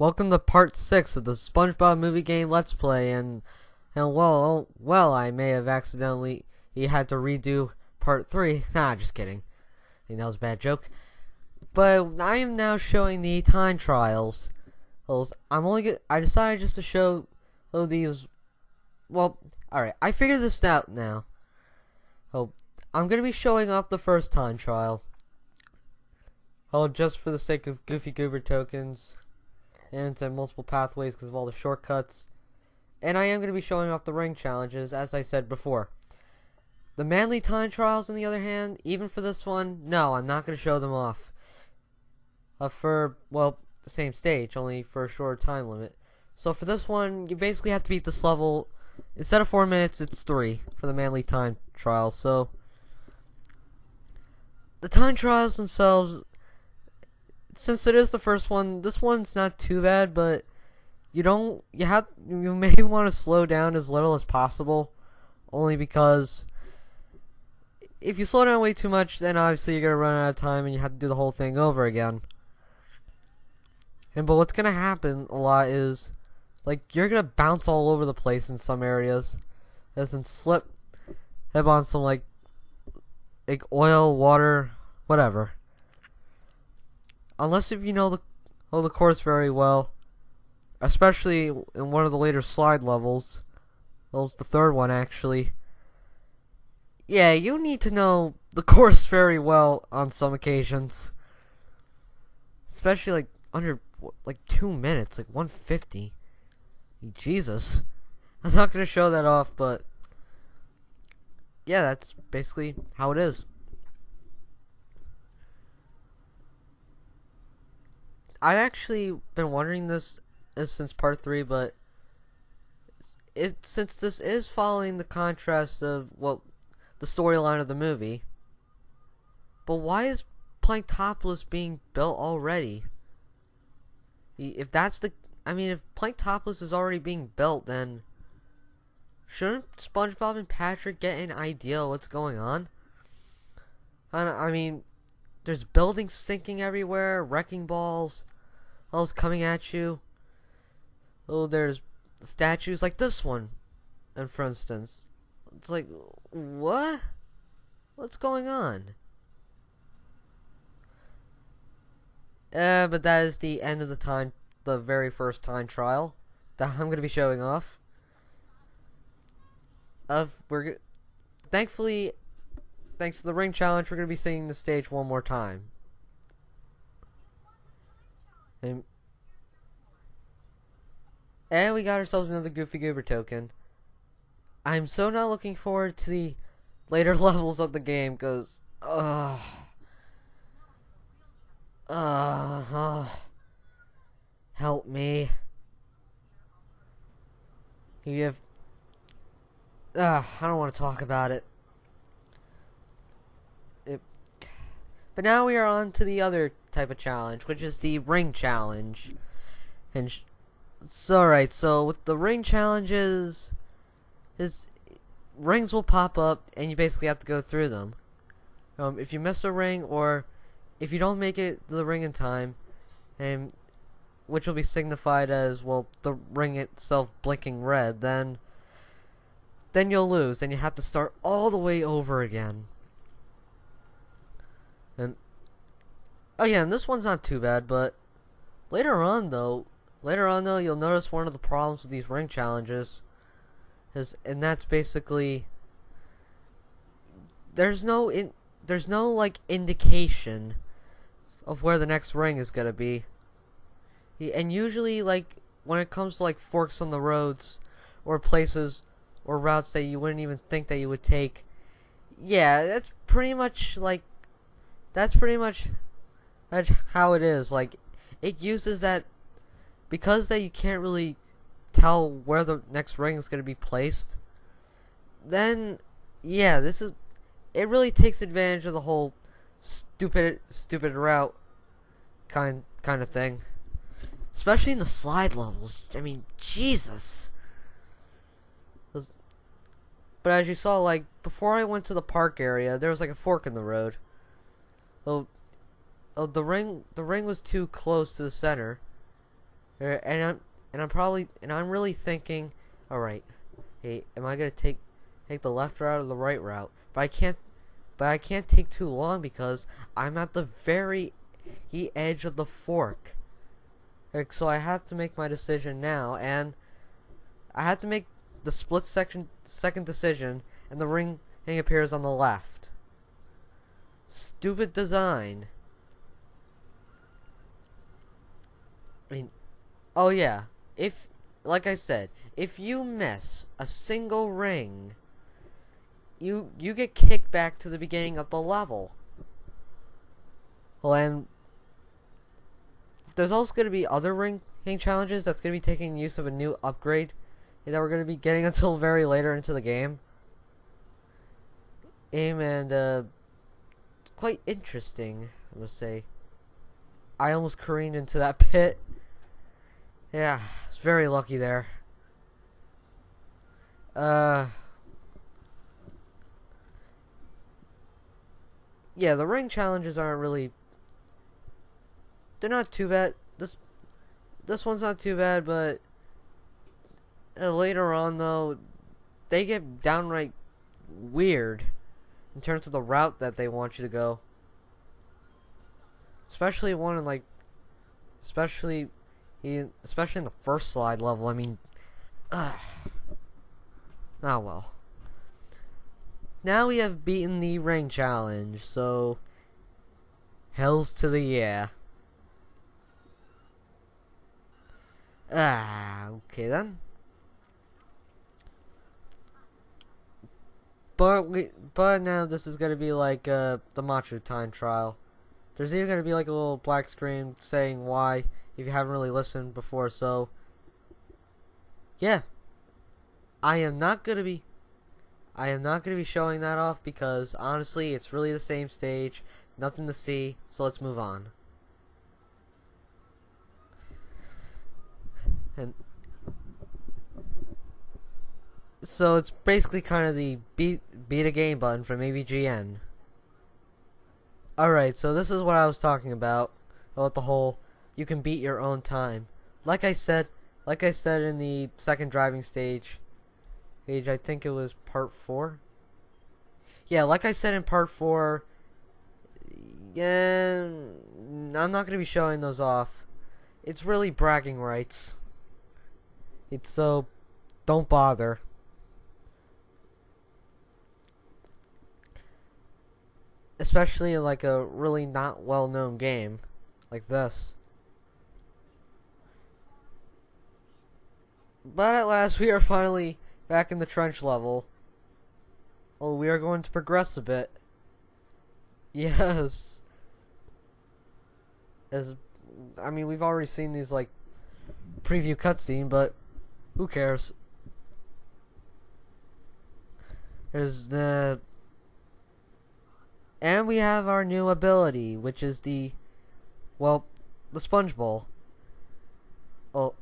Welcome to part 6 of the Spongebob movie game Let's Play, and I may have accidentally had to redo part 3. Nah, just kidding. I think that was a bad joke. But I am now showing the time trials. I decided just to show these. Well, alright, I figured this out now. I'm gonna be showing off the first time trial. Just for the sake of Goofy Goober tokens. And to multiple pathways because of all the shortcuts. And I am going to be showing off the ring challenges, as I said before. The manly time trials, on the other hand, even for this one, no, I'm not going to show them off. The same stage, only for a shorter time limit. So for this one, you basically have to beat this level. Instead of 4 minutes, it's 3 for the manly time trials. So, the time trials themselves, since it is the first one, this one's not too bad, but you may want to slow down as little as possible, only because if you slow down way too much, then obviously you're gonna run out of time and you have to do the whole thing over again. But what's gonna happen a lot is, you're gonna bounce all over the place in some areas, as in slip, head on some like oil, water, whatever. Unless if you know the course very well, especially in one of the later slide levels, the third one actually. Yeah, you need to know the course very well on some occasions, especially under 2 minutes, 150. Jesus, I'm not gonna show that off, but yeah, that's basically how it is. I've actually been wondering this since part 3, but since this is following the contrast of, the storyline of the movie, but why is Planktopolis being built already? If Planktopolis is already being built, then shouldn't SpongeBob and Patrick get an idea of what's going on? There's buildings sinking everywhere, wrecking balls, all coming at you. There's statues like this one, and for instance, it's what? What's going on? But that is the end of the very first time trial that I'm gonna be showing off. Thankfully, thanks to the ring challenge, we're gonna be seeing the stage one more time. And we got ourselves another Goofy Goober token. I'm so not looking forward to the later levels of the game, because, help me. I don't want to talk about it. But now we are on to the other type of challenge, which is the ring challenge. And so with the ring challenges, rings will pop up, and you basically have to go through them. If you miss a ring, or if you don't make it the ring in time, and which will be signified as the ring itself blinking red, then you'll lose, and you have to start all the way over again. And again, this one's not too bad, but later on though, you'll notice one of the problems with these ring challenges and that's basically there's no indication of where the next ring is gonna be. And usually, when it comes to forks on the roads, or places or routes that you wouldn't even think that you would take, yeah, that's pretty much how it is. It uses that, because you can't really tell where the next ring is going to be placed. Then, yeah, it really takes advantage of the whole stupid route kind of thing, especially in the slide levels. Jesus. But as you saw, before I went to the park area, there was a fork in the road. The ring was too close to the center, I'm really thinking, all right, hey, am I gonna take the left route or the right route? But I can't take too long because I'm at the very edge of the fork. Like, so I have to make my decision now, and I have to make the second decision, and the ring appears on the left. Stupid design. I mean, oh yeah, like I said, if you miss a single ring, you get kicked back to the beginning of the level. Well, and there's also going to be other ring challenges that's going to be taking use of a new upgrade that we're going to be getting until very later into the game. And quite interesting, I must say. I almost careened into that pit. Yeah, I was very lucky there. Yeah, the ring challenges aren't really... They're not too bad. This one's not too bad, but later on, though, they get downright weird in terms of the route that they want you to go. Especially one in, like... Especially in the first slide level. I mean... Oh well. Now we have beaten the ring challenge, so... Hells to the yeah. Okay then. But now this is gonna be like the Macho Time trial. There's even gonna be like a little black screen saying why if you haven't really listened before. So yeah, I am not gonna be showing that off because honestly, it's really the same stage, nothing to see. So let's move on. And so it's basically kind of the beat a game button from AVGN. Alright, so this is what I was talking about the whole you can beat your own time. Like I said in the second driving stage, I think it was part 4. Yeah, like I said in part 4, yeah, I'm not going to be showing those off. It's really bragging rights. It's so, don't bother. Especially in like a really not well-known game like this. But at last we are finally back in the trench level. Oh, we are going to progress a bit. Yes. I mean, we've already seen these like preview cutscene, but who cares? And we have our new ability, which is the Spongebob. Well,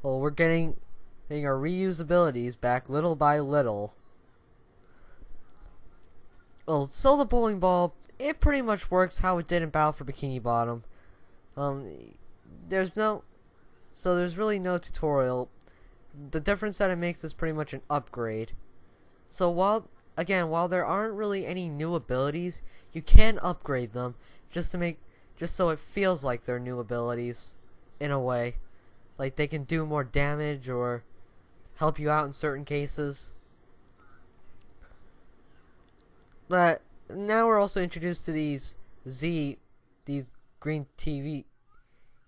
we're getting our reuse abilities back little by little. Well, so the bowling ball, it pretty much works how it did in Battle for Bikini Bottom. There's really no tutorial. The difference that it makes is pretty much an upgrade. So while there aren't really any new abilities, you can upgrade them just so it feels like they're new abilities in a way. Like they can do more damage or help you out in certain cases. But now we're also introduced to these green TV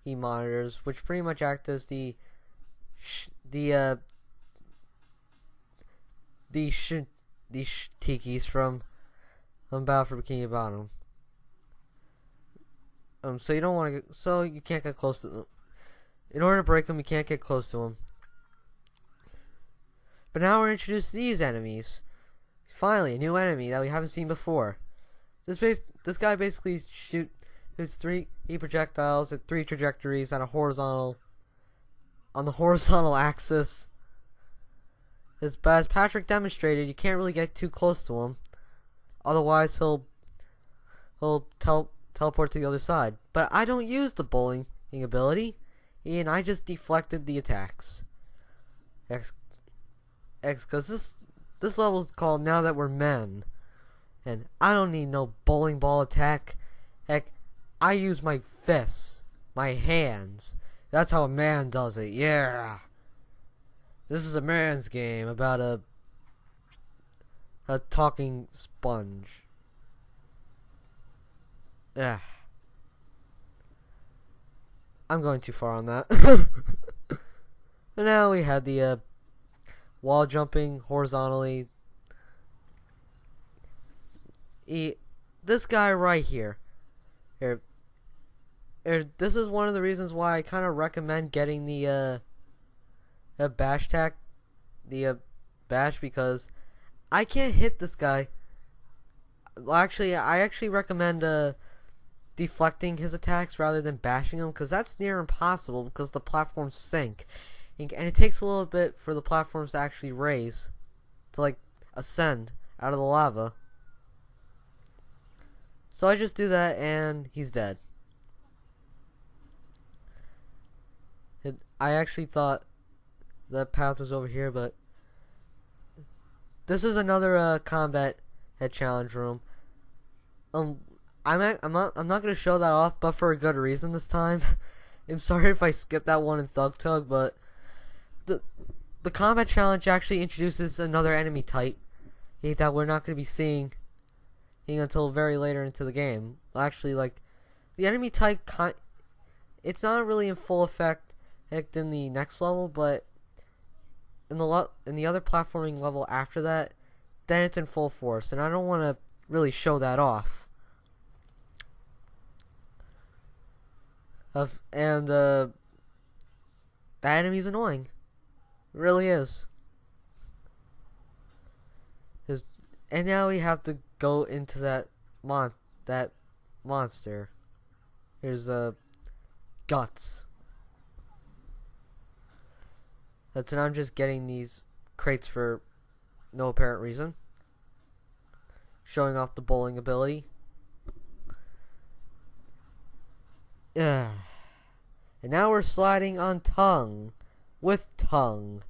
monitors, which pretty much act as the tikis from Battle for Bikini Bottom. So you don't want to, so you can't get close to them. In order to break them, you can't get close to them. But now we're introduced to these enemies. Finally, a new enemy that we haven't seen before. This guy basically shoots 3 projectiles at 3 trajectories on the horizontal axis. But as Patrick demonstrated, you can't really get too close to him. Otherwise, he'll teleport to the other side. But I don't use the bowling ability. and I just deflected the attacks. Because this level is called Now That We're Men, and I don't need no bowling ball attack. Heck, I use my fists, my hands. That's how a man does it. Yeah. This is a man's game about a talking sponge. Yeah. I'm going too far on that. And now we had the wall jumping horizontally. This guy right here. This is one of the reasons why I kind of recommend getting the bash tack, the bash, because I can't hit this guy. Well, actually, I actually recommend deflecting his attacks rather than bashing him, because that's near impossible because the platforms sink, and it takes a little bit for the platforms to actually raise, to like ascend out of the lava. So I just do that and he's dead. I actually thought the path was over here, but this is another combat head challenge room. I'm not gonna show that off, but for a good reason this time. I'm sorry if I skipped that one in Thug Tug, but the combat challenge actually introduces another enemy type that we're not gonna be seeing until very later into the game. Actually, like the enemy type, it's not really in full effect in the next level, but in the other platforming level after that, then it's in full force, and I don't want to really show that off. That enemy's annoying. It really is. And now we have to go into that monster. Here's guts. And I'm just getting these crates for no apparent reason. Showing off the bowling ability. And now we're sliding on tongue. With tongue.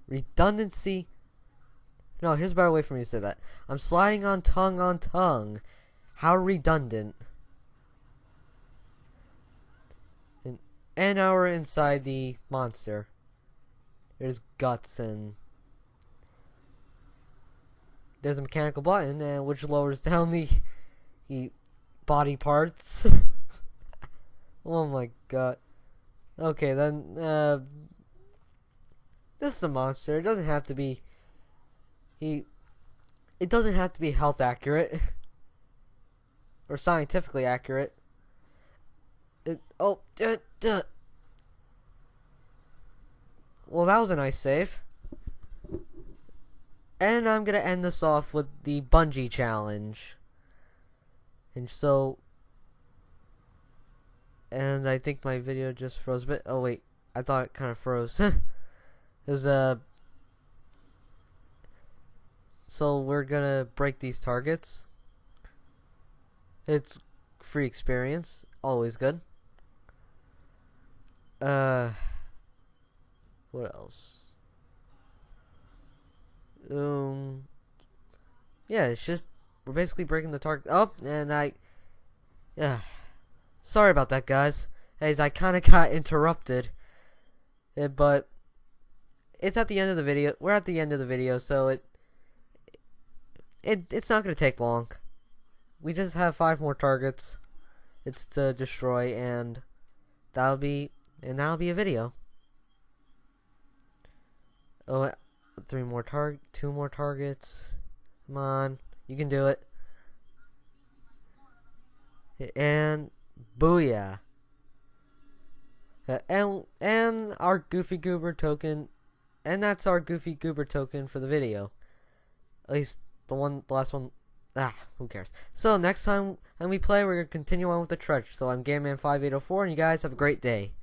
Redundancy. No, here's a better way for me to say that. I'm sliding on tongue. How redundant. And now we're inside the monster. There's guts and there's a mechanical button which lowers down the body parts. Oh my god. Okay, then this is a monster. It doesn't have to be it doesn't have to be health accurate or scientifically accurate. Well, that was a nice save. And I'm gonna end this off with the bungee challenge. And I think my video just froze a bit. Oh wait, I thought it kind of froze. So we're gonna break these targets. It's free experience, always good. What else? Yeah, it's just we're basically breaking the target up, and sorry about that, guys. As I kind of got interrupted, but it's at the end of the video. We're at the end of the video, so it's not gonna take long. We just have 5 more targets. It's to destroy, and that'll be a video. Oh, 2 more targets. Come on, you can do it. And booyah. And our Goofy Goober token, and that's our Goofy Goober token for the video. At least the last one. Who cares? So next time when we play, we're gonna continue on with the treasure. So I'm GameMan5804, and you guys have a great day.